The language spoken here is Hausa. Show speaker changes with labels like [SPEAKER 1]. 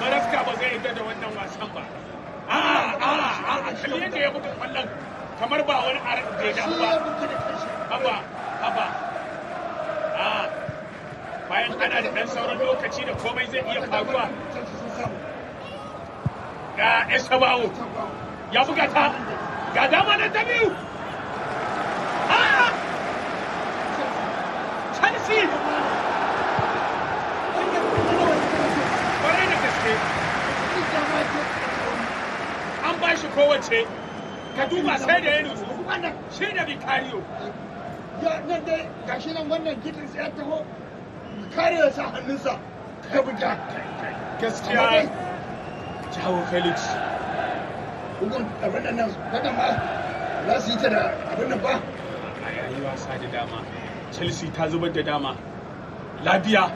[SPEAKER 1] Maraska ba zai yadda da wannan wasan ba. A'a, kalli yadda ya buga kwallon kamar ba wani aran da ya damu ba. Haba. Bayan ana da ɗan sauran lokaci da komai zai iya faruwa. Ga Esabawo ya buga ta, ga dama na ta biyu. Chelsea! Kwarai da gaske. An ba shi kowace, ka duba sai da ya nutsu, shi da Bikariyo.
[SPEAKER 2] Nan dai gashi nan wannan gidan sai ya taho, kare ya sa hannunsa, ka buga.
[SPEAKER 1] Gaskiya, Jawo Felix.
[SPEAKER 2] Bugun abin nan ma za su yi ta da abin nan ba.
[SPEAKER 1] A yayi wasa da dama. Chelsea ta zubar da dama. Lafiya.